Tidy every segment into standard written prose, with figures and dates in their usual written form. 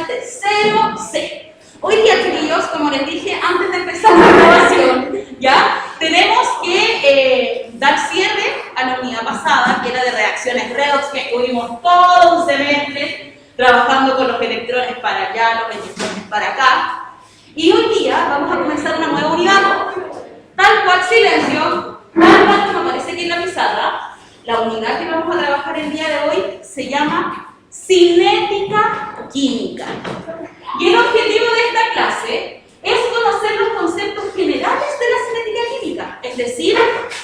tercero C. Hoy día, chiquillos, como les dije antes de empezar la grabación, ¿ya? Tenemos que dar cierre a la unidad pasada, que era de reacciones redox, que estuvimos todo un semestre trabajando con los electrones para allá, los electrones para acá. Y hoy día vamos a comenzar una nueva unidad, tal cual, silencio, tal cual como aparece aquí en la pizarra. La unidad que vamos a trabajar el día de hoy se llama cinética química. Y el objetivo de esta clase es conocer los conceptos generales de la cinética química, es decir,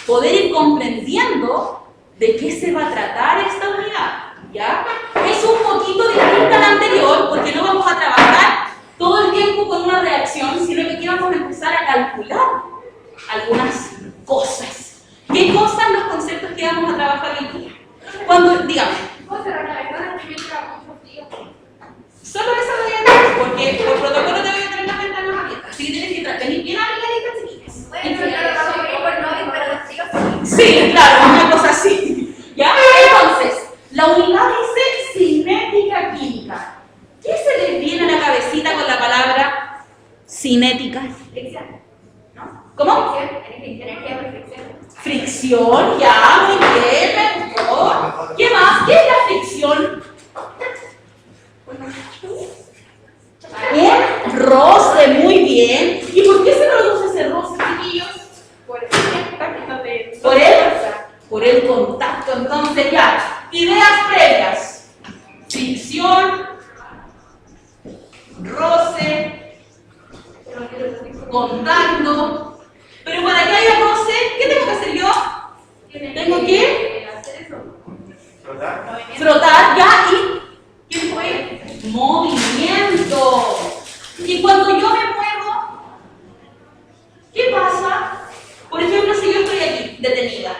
poder ir comprendiendo de qué se va a tratar esta unidad, ¿ya? Es un poquito distinta a la anterior porque no vamos a trabajar todo el tiempo con una reacción, sino que aquí vamos a empezar a calcular algunas cosas. ¿Qué cosas? Los conceptos que vamos a trabajar hoy día. Cuando, dígame. Solo esa voy a tener, porque por protocolo te voy a tener las ventanas abiertas. Así que tienes que venir bien abrigaditas, chiquillas. Sí, claro, una cosa así. ¿Ya? Entonces, la unidad dice cinética química. ¿Qué se les viene a la cabecita con la palabra cinética? ¿No? ¿Cómo? Fricción, ya, muy bien, me gustó. ¿Qué más? ¿Qué es la fricción? Un roce, muy bien. ¿Y por qué se produce ese roce, chiquillos? Por el contacto. Entonces, ya, ideas previas. Fricción, roce, contacto. Pero para que haya roce, ¿qué tengo que hacer yo? Tengo que frotar, ya, y ¿qué fue? Movimiento. Y cuando yo me muevo, ¿qué pasa? Por ejemplo, si yo estoy aquí, detenida,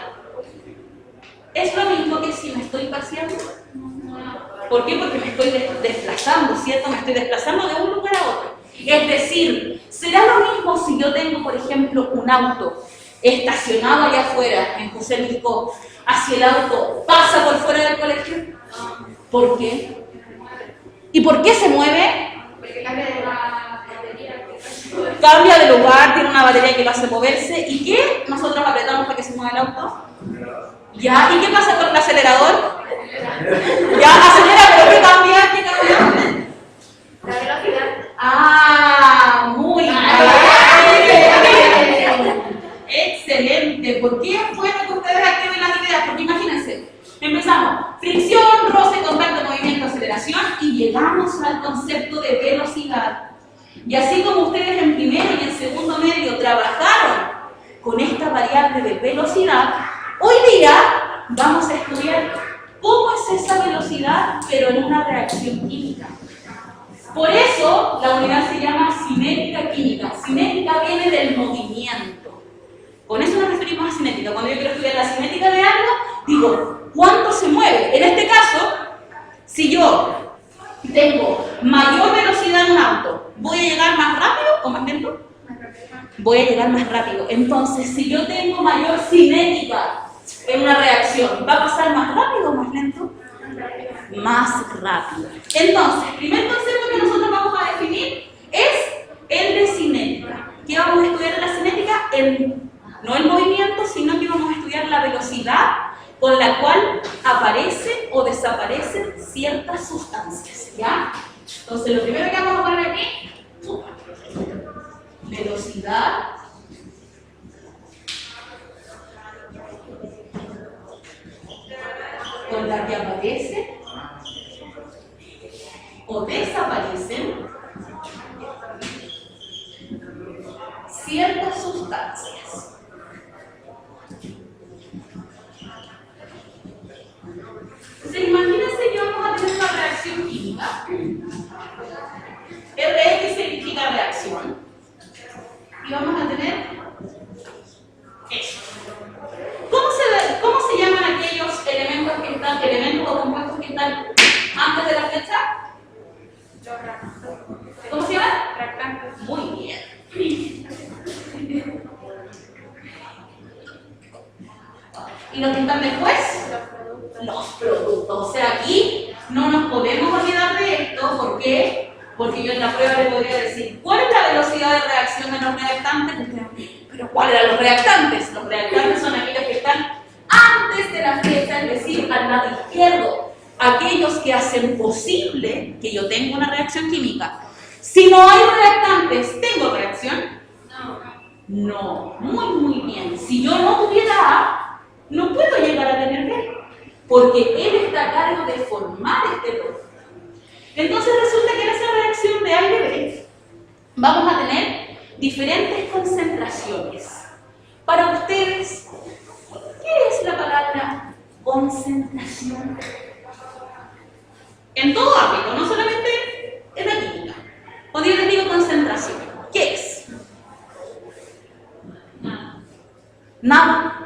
¿es lo mismo que si me estoy paseando? ¿Por qué? Porque me estoy desplazando, ¿cierto? Me estoy desplazando de un lugar a otro. Es decir, ¿será lo mismo si yo tengo, por ejemplo, un auto estacionado allá afuera, en José Luis Co, hacia el auto pasa por fuera del colegio? ¿Por qué? ¿Y por qué se mueve? Porque cambia de batería. Cambia de lugar, tiene una batería que lo hace moverse. ¿Y qué nosotros apretamos para que se mueva el auto? ¿Ya? ¿Y qué pasa con el acelerador? Ya, acelera, pero ¿qué cambia? ¿Qué cambia? La velocidad. ¡Ah! Muy bien. Excelente. ¿Por qué es bueno que ustedes activen las ideas? Porque imagínense, empezamos. Fricción, roce, contacto, movimiento, aceleración y llegamos al concepto de velocidad. Y así como ustedes en primero y en segundo medio trabajaron con esta variable de velocidad, hoy día vamos a estudiar cómo es esa velocidad, pero en una reacción química. Por eso la unidad se llama cinética química. Cinética viene del movimiento. Con eso nos referimos a cinética. Cuando yo quiero estudiar la cinética de algo, digo, ¿cuánto se mueve? En este caso, si yo tengo mayor velocidad en un auto, ¿voy a llegar más rápido o más lento? Voy a llegar más rápido. Entonces, si yo tengo mayor cinética en una reacción, ¿va a pasar más rápido o más lento? Más rápido. Entonces, el primer concepto que nosotros vamos a definir es el de cinética. ¿Qué vamos a estudiar en la cinética? No el movimiento, sino que vamos a estudiar la velocidad con la cual aparecen o desaparecen ciertas sustancias, ¿ya? Entonces, lo primero que vamos a poner aquí, velocidad con la que aparecen o desaparecen ciertas sustancias. Entonces, imagínense que vamos a tener una reacción química. RH significa reacción. Y vamos a tener eso. ¿Cómo se llaman aquellos elementos o compuestos que están antes de la flecha? ¿Cómo se llaman? Reactantes. Muy bien. ¿Y los que están después? Los productos. O sea, aquí no nos podemos olvidar de esto. ¿Por qué? Porque yo en la prueba le podría decir, ¿cuál es la velocidad de reacción de los reactantes? Pero ¿cuáles eran los reactantes? Los reactantes son aquellos que están antes de la flecha, es decir, al lado izquierdo. Aquellos que hacen posible que yo tenga una reacción química. Si no hay reactantes, ¿tengo reacción? No. Muy bien. Si yo no tuviera A, no puedo llegar a tener B, porque él está a cargo de formar este producto. Entonces resulta que en esa reacción de A y de B vamos a tener diferentes concentraciones. Para ustedes, ¿qué es la palabra concentración? En todo ámbito, no solamente en la química. Cuando yo les digo concentración, ¿qué es? Nada.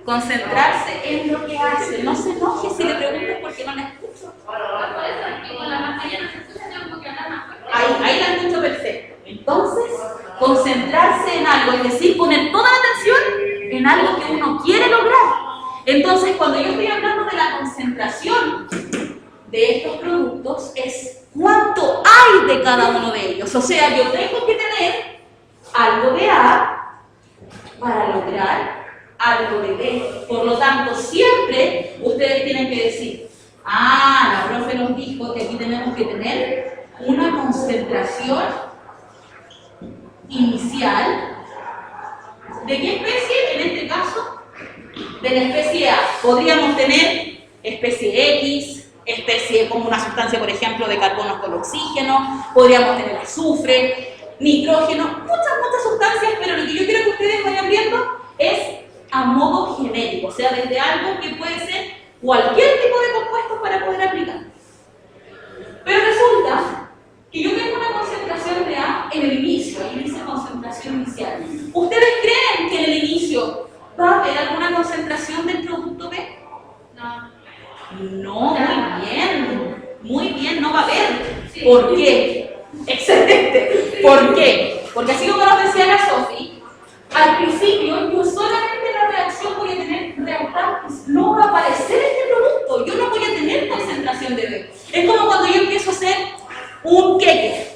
Concentrarse en lo que hace. No se enoje si le preguntas por qué no la escucho. Ahí la escucho perfecto. Entonces, concentrarse en algo, es decir, poner toda la atención en algo que uno quiere lograr. Entonces, cuando yo estoy hablando de la concentración de estos productos, es cuánto hay de cada uno de ellos. O sea, yo tengo que tener algo de A para lograr algo de B. Por lo tanto, siempre ustedes tienen que decir, la profe nos dijo que aquí tenemos que tener una concentración inicial. ¿De qué especie? En este caso, de la especie A. Podríamos tener especie X, especie como una sustancia, por ejemplo, de carbono con oxígeno, podríamos tener azufre, nitrógeno, muchas sustancias, pero lo que yo quiero que ustedes vayan viendo es a modo genérico, o sea, desde algo que puede ser cualquier tipo de compuestos para poder aplicar. Pero resulta que yo tengo una concentración de A en el inicio, ahí dice concentración inicial. ¿Ustedes creen que en el inicio va a haber alguna concentración del producto B? No, muy bien, no va a haber. ¿Por qué? Excelente. ¿Por qué? Porque así como nos decía la Sofi, al principio yo solamente en la reacción voy a tener reactantes, no va a aparecer este producto, yo no voy a tener concentración de B. Es como cuando yo empiezo a hacer un queque.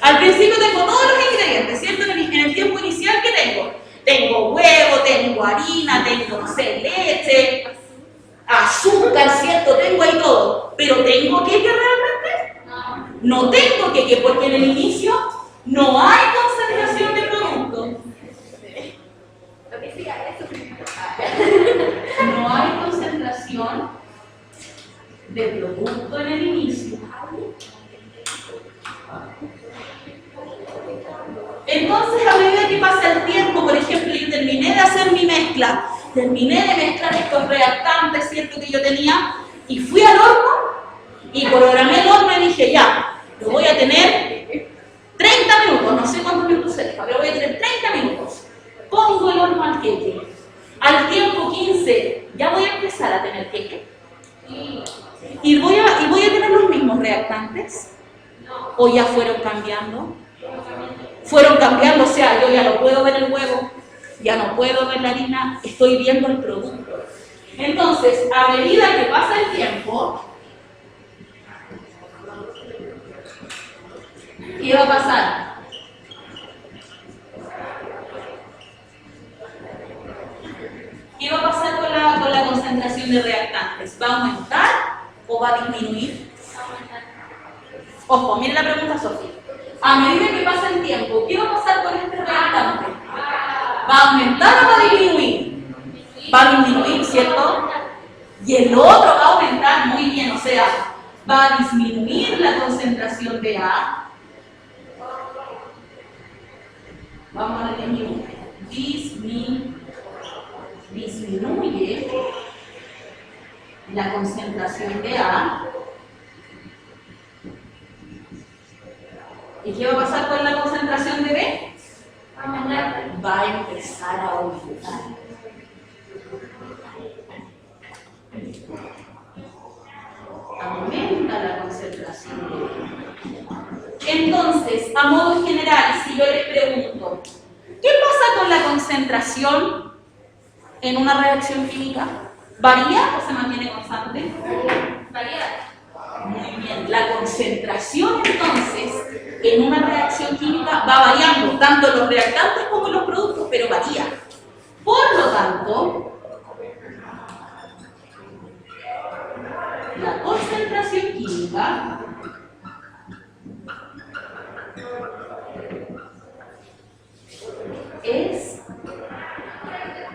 Al principio tengo todos los ingredientes, ¿cierto? En el tiempo inicial, ¿qué tengo? Tengo huevo, tengo harina, tengo, no sé, leche, azúcar, ¿cierto? Tengo ahí todo. ¿Pero tengo queque realmente? No tengo queque porque en el inicio no hay concentración de producto. No hay concentración de producto en el inicio. Entonces, a medida que pasa el tiempo, por ejemplo, yo terminé de hacer mi mezcla, terminé de mezclar estos reactantes, ¿cierto?, que yo tenía, y fui al horno y programé el horno y dije, ya, lo voy a tener 30 minutos, no sé cuántos minutos es, pero voy a tener 30 minutos. Pongo el horno al queque. Al tiempo 15, ya voy a empezar a tener queque. ¿Y voy a tener los mismos reactantes? ¿O ya fueron cambiando? Fueron cambiando, o sea, yo ya no puedo ver el huevo, ya no puedo ver la harina, estoy viendo el producto. Entonces, a medida que pasa el tiempo, ¿qué va a pasar? ¿Qué va a pasar con la concentración de reactantes? ¿Va a aumentar o va a disminuir? Ojo, miren la pregunta, Sofía. A medida que pasa el tiempo, ¿qué va a pasar con este reactante? ¿Va a aumentar o va a disminuir? Va a disminuir, ¿cierto? Y el otro va a aumentar, muy bien, o sea, va a disminuir la concentración de A. Vamos a definir. Disminuye la concentración de A. ¿Y qué va a pasar con la concentración de B? Va a empezar a aumentar. Aumenta la concentración de B. Entonces, a modo general, si yo les pregunto, ¿qué pasa con la concentración en una reacción química? ¿Varía o se mantiene constante? Varía. Muy bien. La concentración, entonces, en una reacción química va variando, tanto los reactantes como los productos, pero varía. Por lo tanto, la concentración química es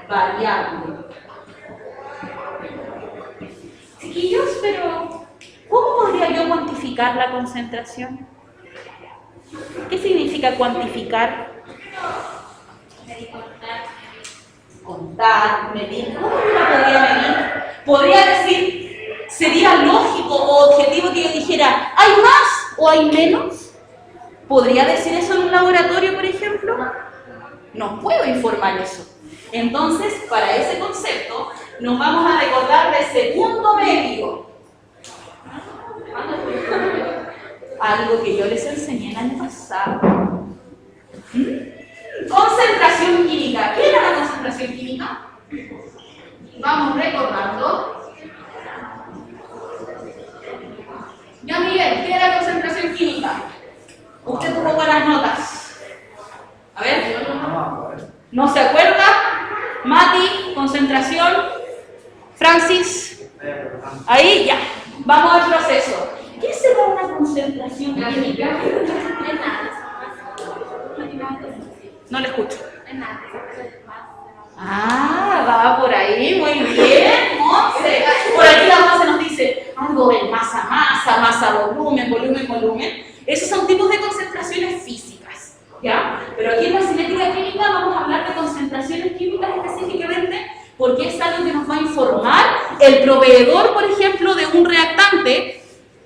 variable. Chiquillos, pero ¿cómo podría yo cuantificar la concentración? ¿Qué significa cuantificar? Contar, medir. ¿Cómo yo la podría medir? Podría decir, ¿sería lógico o objetivo que yo dijera, ¿hay más o hay menos? ¿Podría decir eso en un laboratorio, por ejemplo? No puedo informar eso. Entonces, para ese concepto, nos vamos a recordar de segundo medio. Algo que yo les enseñé el año pasado. Concentración química. ¿Qué era la concentración química? Vamos recordando. Ya, Miguel, ¿qué era concentración química? Usted tuvo buenas notas. A ver. ¿No se acuerda? Mati, concentración. Francis. Ahí ya. Vamos al proceso. ¿Qué será una concentración química? No le escucho. Ah, va por ahí, muy bien, Monse. Por aquí la Monse nos dice algo de masa-masa, masa-volumen, volumen-volumen. Esos son tipos de concentraciones físicas, ¿ya? Pero aquí en la cinética química vamos a hablar de concentraciones químicas específicamente porque es algo que nos va a informar el proveedor, por ejemplo, de un reactante.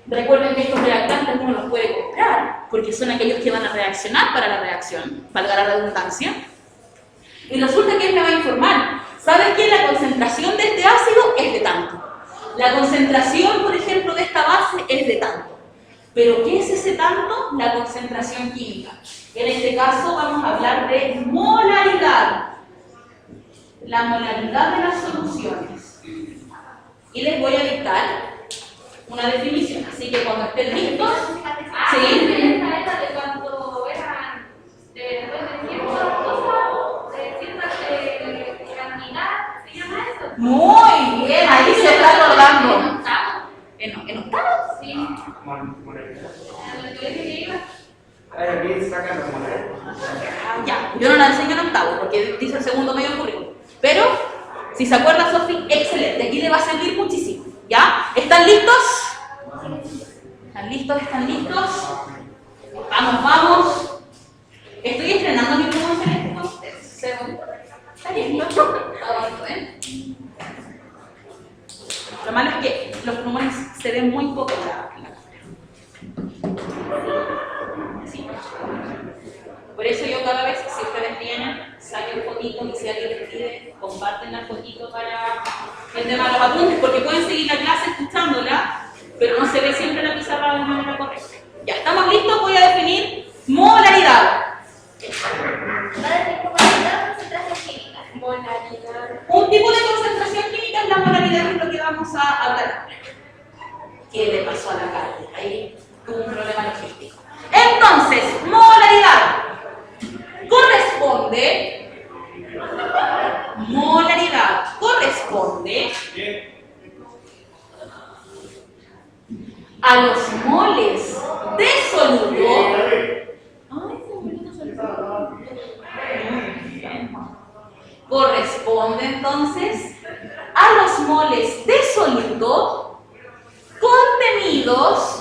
Recuerden que estos reactantes uno los puede comprar porque son aquellos que van a reaccionar para la reacción, valga la redundancia. Y resulta que él me va a informar, ¿sabes qué? La concentración de este ácido es de tanto. La concentración, por ejemplo, de esta base es de tanto. ¿Pero qué es ese tanto? La concentración química. En este caso vamos a hablar de molaridad. La molaridad de las soluciones. Y les voy a dictar una definición. Así que cuando estén listos, ¿sí? Esta de cuando eran después de ciertas cosas, de cierta cantidad, ¿se llama eso? Muy bien, ahí se está acordando. ¿En octavo? Sí. En el colegio que iba. Ya, yo no la enseño en octavo porque dice el segundo medio currículum. Pero, si se acuerda, Sofi, excelente. Aquí le va a servir muchísimo. ¿Ya? ¿Están listos? ¿Están listos? ¿Están listos? Vamos, vamos. Estoy estrenando mi plumón celeste con ustedes. ¿Está bien? ¿Está bonito, eh? Lo malo es que los plumones se ven muy poco en la cámara. Sí. Por eso yo cada vez, si ustedes vienen, saquen fotitos y si alguien les pide, comparten la fotito para el tema de los apuntes, porque pueden seguir la clase escuchándola, pero no se ve siempre la pizarra de manera correcta. Ya, ¿estamos listos? Voy a definir molaridad. Va a decir molaridad o concentración química. Molaridad. Un tipo de concentración química es la molaridad, que es lo que vamos a hablar. ¿Qué le pasó a la carne? Ahí tuvo un problema logístico. Entonces, molaridad corresponde a los moles de soluto. Corresponde entonces a los moles de soluto contenidos.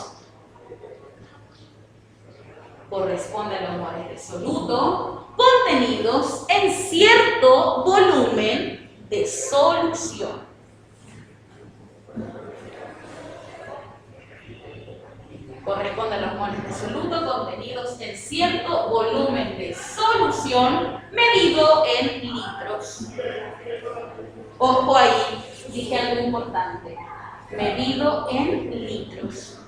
Corresponde a los moles de soluto contenidos en cierto volumen de solución. Corresponde a los moles de soluto contenidos en cierto volumen de solución medido en litros. Ojo ahí, dije algo importante. Medido en litros.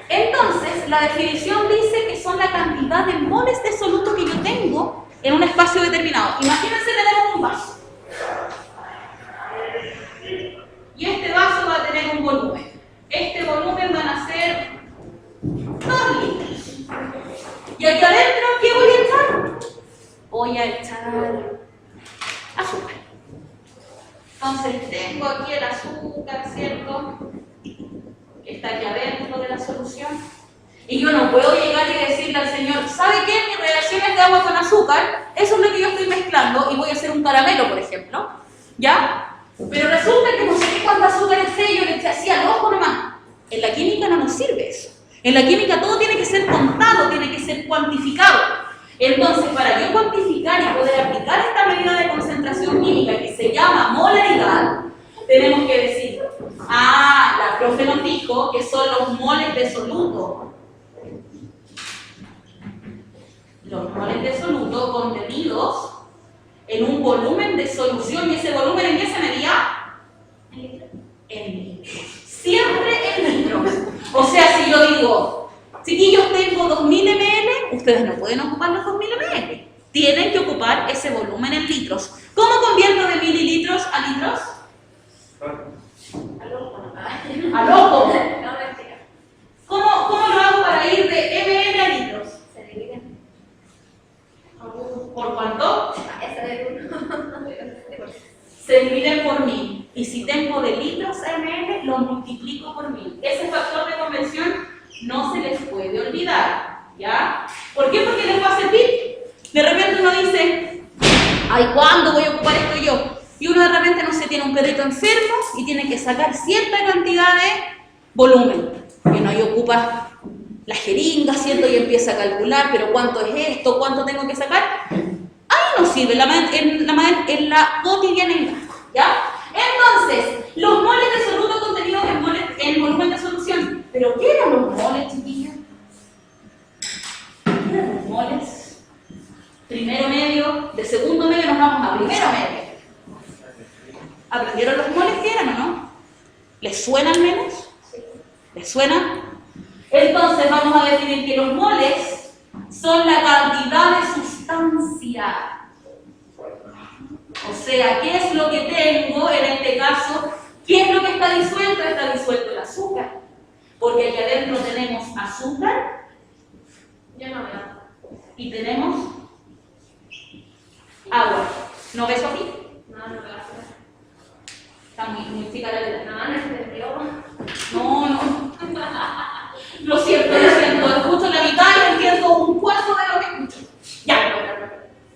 Entonces, la definición dice que son la cantidad de moles de soluto que yo tengo en un espacio determinado. Imagínense, tenemos un vaso. Y aquí adentro, ¿qué voy a echar? Voy a echar azúcar. Entonces tengo aquí el azúcar, ¿cierto? Que está aquí adentro de la solución. Y yo no puedo llegar y decirle al Señor, ¿sabe qué? Mi reacción es de agua con azúcar, eso es lo que yo estoy mezclando y voy a hacer un caramelo, por ejemplo. ¿Ya? Pero resulta que no sé qué cuánto azúcar es yo le eché así al ojo nomás. En la química no nos sirve eso. En la química todo tiene que ser contado, tiene que ser cuantificado. Entonces, para yo cuantificar y poder aplicar esta medida de concentración química que se llama molaridad, tenemos que decir, la profe nos dijo que son los moles de soluto. Los moles de soluto contenidos en un volumen de solución. ¿Y ese volumen en qué se medía? En litros. Siempre en litros. O sea, si yo digo, chiquillos, tengo 2000 ml, ustedes no pueden ocupar los 2000 ml. Tienen que ocupar ese volumen en litros. ¿Cómo convierto de mililitros a litros? Al ojo. ¿Cómo lo hago para ir de ml a litros? Se dividen. ¿Por cuánto? Esa de 1. Se dividen por 1000. Y si tengo de litros a ml, lo multiplico por 1000. Ese factor de conversión no se les puede olvidar. ¿Ya? ¿Por qué? Porque les va a servir. De repente uno dice, ay, ¿cuándo voy a ocupar esto yo? Y uno de repente, no sé, tiene un perrito enfermo y tiene que sacar cierta cantidad de volumen. Y uno ahí ocupa la jeringa, ¿cierto? Y empieza a calcular, pero ¿cuánto es esto? ¿Cuánto tengo que sacar? Ahí no sirve en la cotidianidad, ¿ya? Entonces, los moles de soluto contenidos en volumen de solución. ¿Pero qué eran los moles, chiquillos? ¿Qué eran los moles? Primero medio, de segundo medio nos vamos a primero medio. ¿Aprendieron los moles qué eran o no? ¿Les suena al menos? ¿Les suena? Entonces vamos a definir que los moles son la cantidad de sustancia. O sea, ¿qué es lo que tengo en este caso? ¿Qué es lo que está disuelto? Está disuelto el azúcar. Porque aquí adentro tenemos azúcar. Yo no veo. Y tenemos agua. ¿No ves aquí? No veo. Está muy chica la letra. No entendió. No. Lo siento. Escucho la mitad y entiendo un cuarto de lo que escucho. Ya.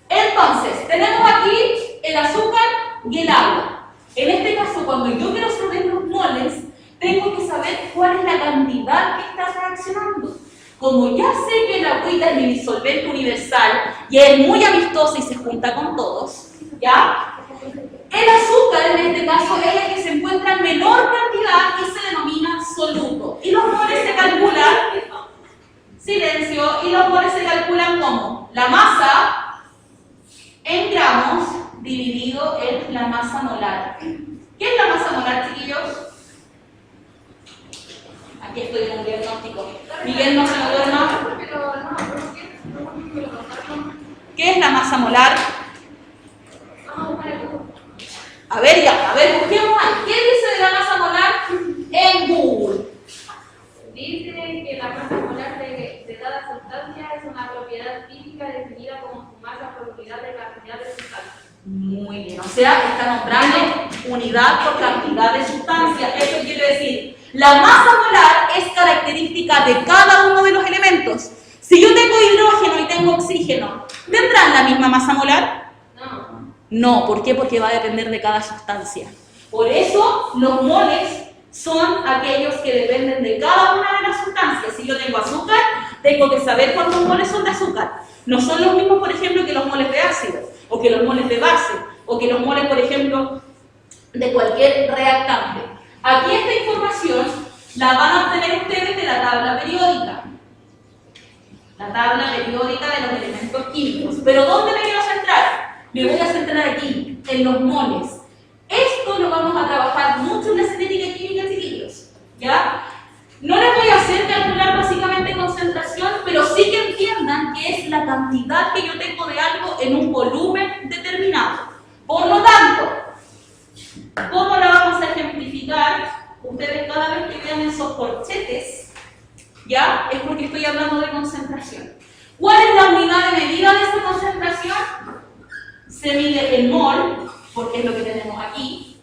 Entonces, tenemos aquí el azúcar y el agua. En este caso, cuando yo quiero saber los moles, tengo que saber cuál es la cantidad que está reaccionando. Como ya sé que la agüita es mi disolvente universal y es muy amistosa y se junta con todos, ¿ya? El azúcar, en este caso, es el que se encuentra en menor cantidad y se denomina soluto. Y los moles se calculan, silencio, y los moles se calculan como la masa en gramos dividido en la masa molar. ¿Qué es la masa molar, chiquillos? Aquí estoy en un diagnóstico. Miguel, no se lo duerma. ¿Qué es la masa molar? A ver, busquemos ahí. ¿Qué dice de la masa molar en Google? Dice que la masa molar de cada sustancia es una propiedad física definida como su masa por unidad de cantidad de sustancia. Muy bien, o sea, está nombrando unidad por cantidad de sustancia. Eso quiere decir, la masa molar es característica de cada uno de los elementos. Si yo tengo hidrógeno y tengo oxígeno, ¿tendrán la misma masa molar? No. No, ¿por qué? Porque va a depender de cada sustancia. Por eso, los moles son aquellos que dependen de cada una de las sustancias. Si yo tengo azúcar, tengo que saber cuántos moles son de azúcar. No son los mismos, por ejemplo, que los moles de ácido, o que los moles de base, o que los moles, por ejemplo, de cualquier reactante. Aquí esta información la van a obtener ustedes de la tabla periódica. La tabla periódica de los elementos químicos. ¿Pero dónde me quiero centrar? Me voy a centrar aquí, en los moles. Esto lo vamos a trabajar mucho en la cinética química, chiquillos. ¿Ya? No les voy a hacer calcular básicamente concentración, pero sí que entiendan que es la cantidad que yo tengo de algo en un volumen determinado. Por lo tanto, ¿cómo la vamos a ejemplificar? Ustedes cada vez que vean esos corchetes, ¿ya? Es porque estoy hablando de concentración. ¿Cuál es la unidad de medida de esa concentración? Se mide en mol, porque es lo que tenemos aquí,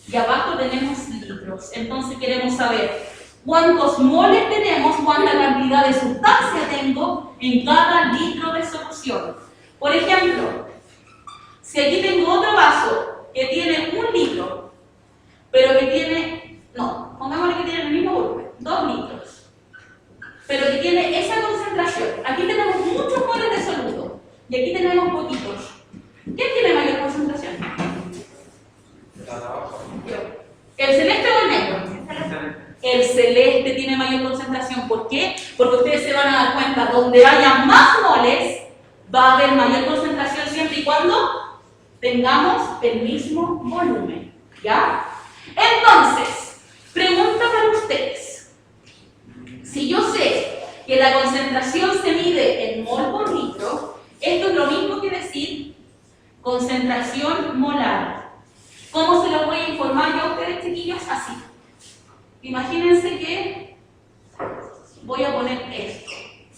y abajo tenemos litros. Entonces queremos saber cuántos moles tenemos, cuánta cantidad de sustancia tengo en cada litro de solución. Por ejemplo, si aquí tengo otro vaso que tiene 1 litro, pero que tiene, no, pongámosle que tiene el mismo volumen, 2 litros, pero que tiene esa concentración. Aquí tenemos muchos moles de soluto y aquí tenemos poquitos. ¿Quién tiene mayor concentración? Yo. ¿El celeste o el negro? El celeste tiene mayor concentración. ¿Por qué? Porque ustedes se van a dar cuenta, donde haya más moles, va a haber mayor concentración siempre y cuando tengamos el mismo volumen. ¿Ya? Entonces, pregunta para ustedes. Si yo sé que la concentración se mide en mol por litro, esto es lo mismo que decir concentración molar. ¿Cómo se lo voy a informar yo a ustedes, chiquillos? Así. Imagínense que voy a poner esto.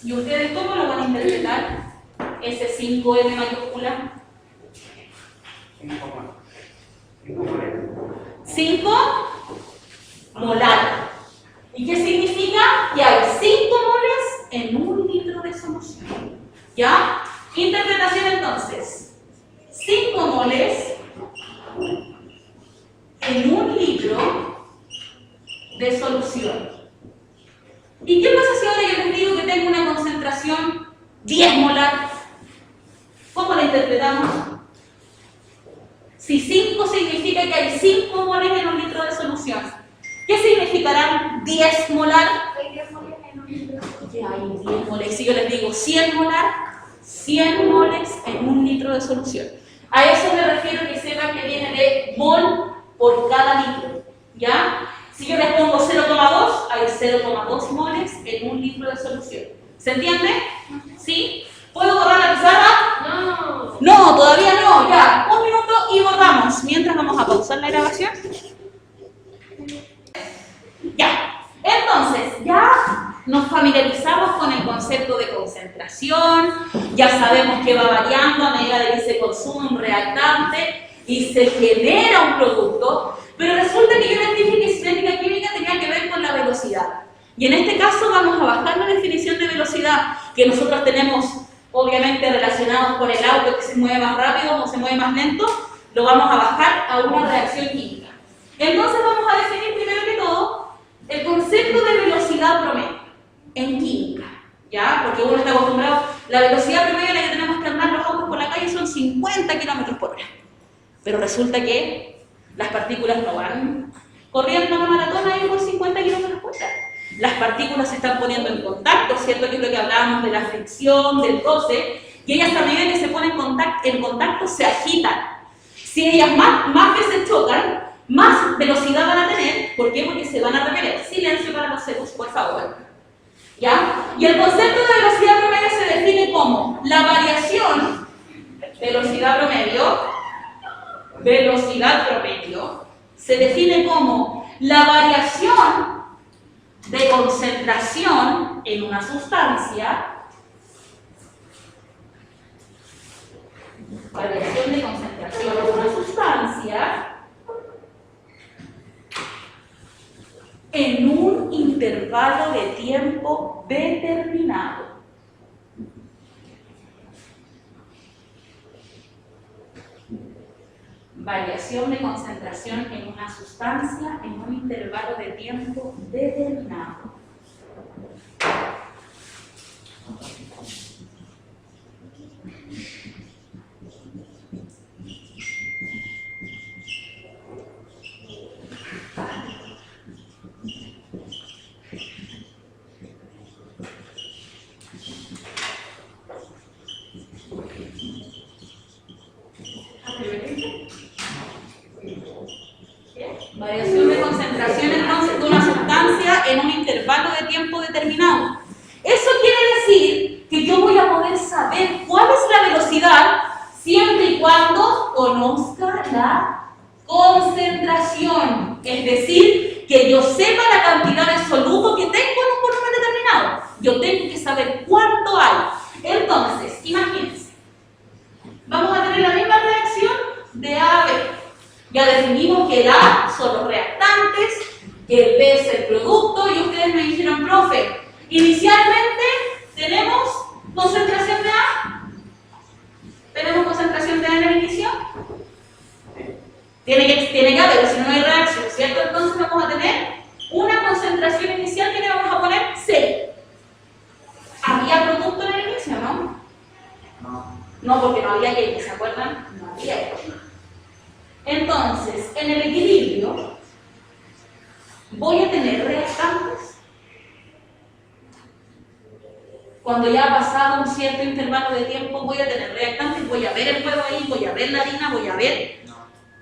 ¿Y ustedes cómo lo van a interpretar? Ese 5M mayúscula. 5 molar. ¿Y qué significa? Que hay 5 moles en 1 litro de solución. ¿Ya? Interpretación entonces. 5 moles en 1 litro de solución. ¿Y qué pasa si ahora yo les digo que tengo una concentración 10 molar? ¿Cómo la interpretamos? Si 5 significa que hay 5 moles en 1 litro de solución, ¿qué significarán 10 molar? Hay 10 moles en 1 litro. Que hay 10 moles. Si yo les digo 100 molar, 100 moles en 1 litro de solución. A eso me refiero, que sepan que viene de mol por cada litro. ¿Ya? Si yo les pongo 0,2, hay 0,2 moles en 1 litro de solución. ¿Se entiende? ¿Sí? ¿Puedo borrar la pizarra? No. No, todavía no. Ya, 1 minuto y borramos. Mientras vamos a pausar la grabación. Ya. Entonces, ya nos familiarizamos con el concepto de concentración, ya sabemos que va variando a medida de que se consume un reactante y se genera un producto, pero resulta que yo les dije que cinética química tenía que ver con la velocidad. Y en este caso vamos a bajar la definición de velocidad que nosotros tenemos, obviamente relacionados con el auto, que se mueve más rápido o se mueve más lento, lo vamos a bajar a una reacción química. Entonces vamos a definir primero que todo el concepto de velocidad promedio en química, ¿ya? Porque uno está acostumbrado, la velocidad promedio en la que tenemos que andar los autos por la calle son 50 km por hora. Pero resulta que las partículas no van corriendo una maratón ahí por 50 km por hora. Las partículas se están poniendo en contacto, ¿cierto? Que es lo que hablábamos de la fricción, del roce, y ellas a medida que se ponen en contacto se agitan. Si ellas más veces chocan, más velocidad van a tener. ¿Por qué? Porque se van a repeler. Silencio para los secos, por favor. ¿Ya? Y el concepto de velocidad promedio se define como la variación, velocidad promedio, se define como la variación de concentración en una sustancia, variación de concentración en una sustancia, en un intervalo de tiempo determinado. Variación de concentración en una sustancia en un intervalo de tiempo determinado. Variación de concentración entonces de una sustancia en un intervalo de tiempo determinado. Eso quiere decir que yo voy a poder saber cuál es la velocidad siempre y cuando conozca la concentración. Es decir, que yo sepa la cantidad de soluto que tengo en un volumen determinado. Yo tengo que saber cuánto hay. Entonces, imagínense, vamos a tener la misma reacción de A a B. Ya definimos que el A son los reactantes, que el B es el producto, y ustedes me dijeron, profe, inicialmente tenemos concentración de A. ¿Tenemos concentración de A en el inicio? Tiene que haber, pero si no hay reacción, ¿cierto? Entonces vamos a tener una concentración inicial que le vamos a poner C. ¿Había producto en el inicio, no? No, porque no había X, ¿se acuerdan? No había X. Entonces, en el equilibrio, voy a tener reactantes. Cuando ya ha pasado un cierto intervalo de tiempo, voy a tener reactantes, voy a ver el huevo ahí, voy a ver la harina, voy a ver.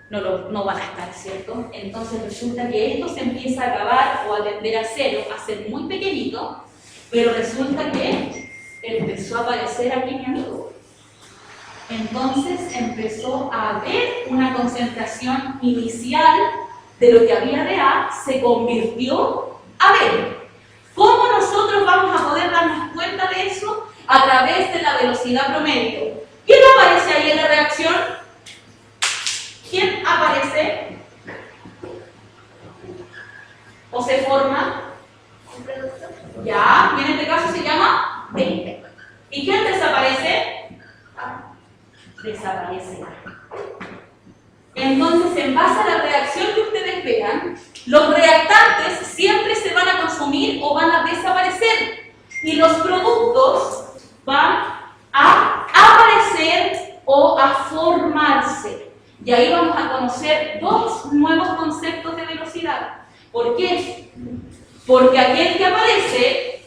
No van a estar, ¿cierto? Entonces resulta que esto se empieza a acabar o a tender a cero, a ser muy pequeñito, pero resulta que empezó a aparecer aquí mi amigo. Entonces empezó a haber una concentración inicial de lo que había de A, se convirtió a B. ¿Cómo nosotros vamos a poder darnos cuenta de eso? A través de la velocidad promedio. ¿Quién aparece ahí en la reacción? ¿Quién aparece? ¿O se forma? Ya, y en este caso se llama B. ¿Y quién desaparece? Desaparece. Entonces, en base a la reacción que ustedes vean, los reactantes siempre se van a consumir o van a desaparecer. Y los productos van a aparecer o a formarse. Y ahí vamos a conocer dos nuevos conceptos de velocidad. ¿Por qué? Porque aquel que aparece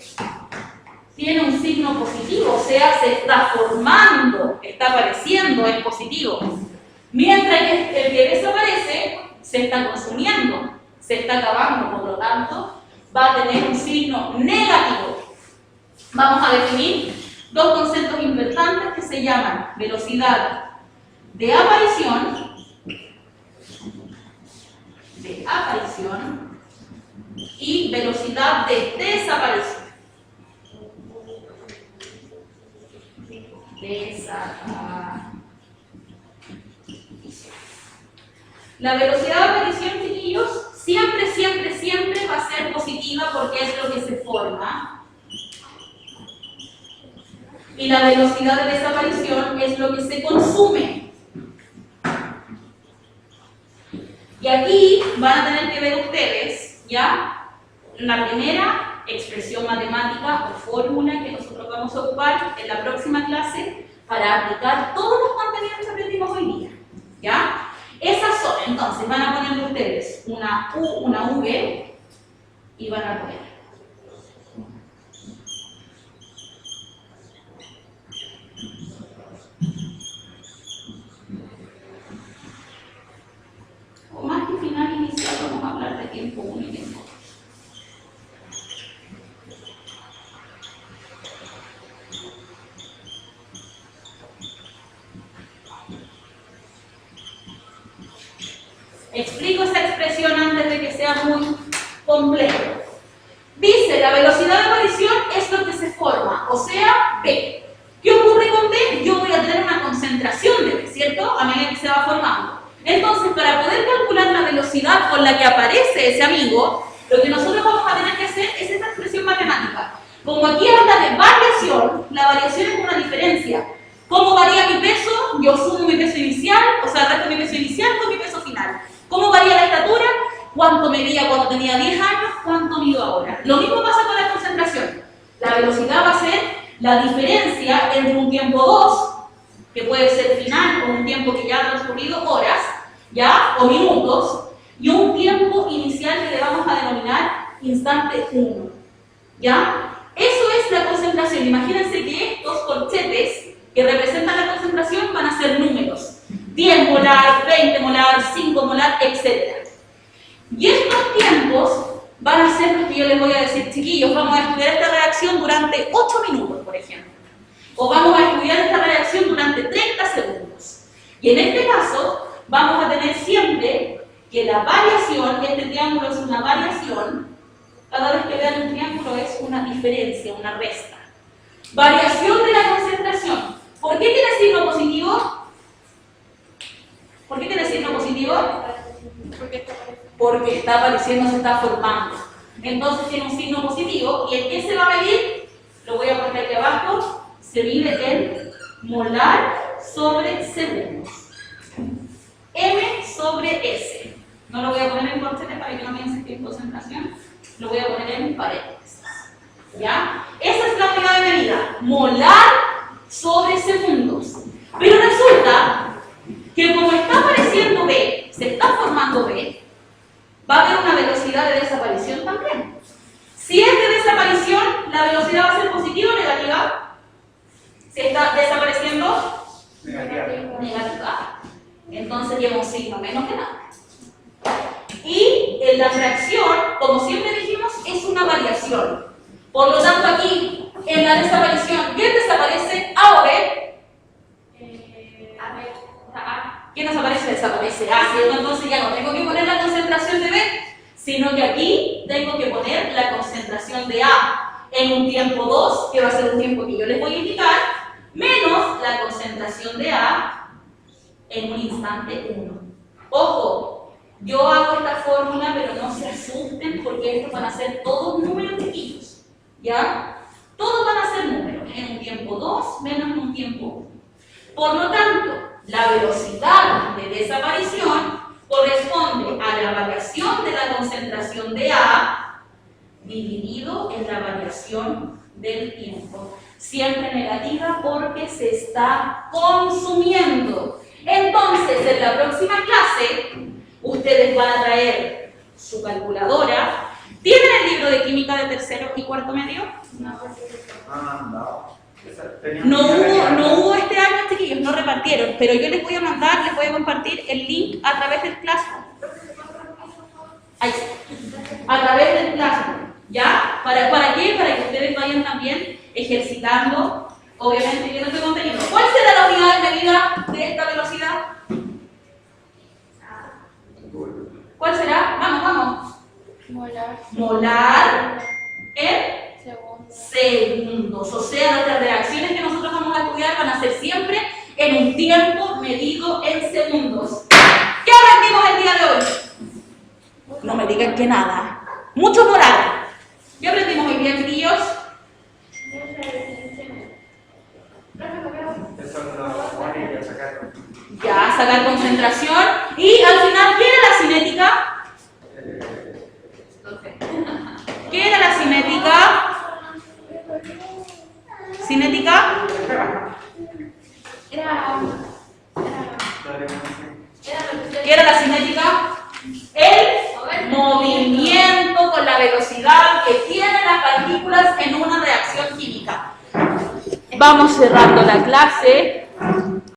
tiene un signo positivo, o sea, se está formando, está apareciendo, es positivo. Mientras que el que desaparece se está consumiendo, se está acabando, por lo tanto, va a tener un signo negativo. Vamos a definir dos conceptos importantes que se llaman velocidad de aparición y velocidad de desaparición. La velocidad de aparición, chiquillos, siempre va a ser positiva porque es lo que se forma. Y la velocidad de desaparición es lo que se consume. Y aquí van a tener que ver ustedes, ¿ya? La primera expresión matemática o fórmula que nosotros vamos a ocupar en la próxima clase para aplicar todos los contenidos que aprendimos hoy día, ¿ya? Esas son, entonces, van a ponerle ustedes una U, una V y van a poner o más que final inicial, vamos a hablar de tiempo 1 y tiempo 2. Explico esa expresión antes de que sea muy complejo. Dice, la velocidad de aparición es lo que se forma, o sea, B. ¿Qué ocurre con B? Yo voy a tener una concentración de B, ¿cierto? A medida que se va formando. Entonces, para poder calcular la velocidad con la que aparece ese amigo, lo que nosotros vamos a tener que hacer es esta expresión matemática. Como aquí habla de variación, la variación es una diferencia. ¿Cómo varía mi peso? Yo sumo mi peso inicial, o sea, resto mi peso inicial con mi peso final. ¿Cómo varía la estatura? ¿Cuánto medía cuando tenía 10 años? ¿Cuánto mido ahora? Lo mismo pasa con la concentración. La velocidad va a ser la diferencia entre un tiempo 2, que puede ser final, o un tiempo que ya ha transcurrido horas, ¿ya? O minutos, y un tiempo inicial que le vamos a denominar instante 1, ¿ya? Eso es la concentración. Imagínense que estos corchetes que representan la concentración van a ser números. 10 molar, 20 molar, 5 molar, etc. Y estos tiempos van a ser los que yo les voy a decir, chiquillos, vamos a estudiar esta reacción durante 8 minutos, por ejemplo. O vamos a estudiar esta reacción durante 30 segundos. Y en este caso, vamos a tener siempre que la variación, este triángulo es una variación, cada vez que vean un triángulo es una diferencia, una resta. Variación de la concentración. ¿Por qué tiene signo positivo? ¿Por qué tiene signo positivo? Porque está apareciendo, se está formando. Entonces tiene un signo positivo. ¿Y en qué se va a medir? Lo voy a poner aquí abajo. Se mide en molar sobre segundos. M sobre S. No lo voy a poner en corchetes para que no piensen que es concentración. Lo voy a poner en paréntesis. ¿Ya? Esa es la unidad de medida. Molar sobre segundos. Pero resulta que como está apareciendo B, se está formando B, va a haber una velocidad de desaparición también. Si es de desaparición, la velocidad va a ser positiva o negativa. Si está desapareciendo, negativa. Entonces lleva un signo menos que nada. Y en la reacción, como siempre dijimos, es una variación. Por lo tanto, aquí, en la desaparición, ¿quién desaparece? ¿A o B? ¿Quién desaparece? Desaparece A, ¿cierto? Entonces ya no tengo que poner la concentración de B, sino que aquí tengo que poner la concentración de A en un tiempo 2, que va a ser un tiempo que yo les voy a indicar, menos la concentración de A en un instante 1. Ojo, yo hago esta fórmula, pero no se asusten porque estos van a ser todos números chiquitos, ¿ya? Todos van a ser números, en un tiempo 2 menos en un tiempo 1. Por lo tanto, la velocidad de desaparición corresponde a la variación de la concentración de A dividido en la variación del tiempo. Siempre negativa porque se está consumiendo. Entonces, en la próxima clase, ustedes van a traer su calculadora. ¿Tienen el libro de química de tercero y cuarto medio? No hubo este año, chiquillos, no repartieron, pero yo les voy a mandar, les voy a compartir el link a través del Classroom. Ahí está. A través del Classroom. ¿Ya? ¿Para qué? Para que ustedes vayan también ejercitando, obviamente, viendo este contenido. ¿Cuál será la unidad de medida de esta velocidad? ¿Cuál será? Vamos. Molar en segundos. O sea, nuestras reacciones que nosotros vamos a estudiar van a ser siempre en un tiempo medido en segundos. ¿Qué aprendimos el día de hoy? No me digan que nada. Mucho molar. ¿Qué aprendimos hoy día, chiquillos? Ya, sacar concentración. Y al final, ¿qué era la cinética? ¿Qué era la cinética? ¿Cinética? ¿Qué era la cinética? El movimiento con la velocidad que tienen las partículas en una reacción química. Vamos cerrando la clase.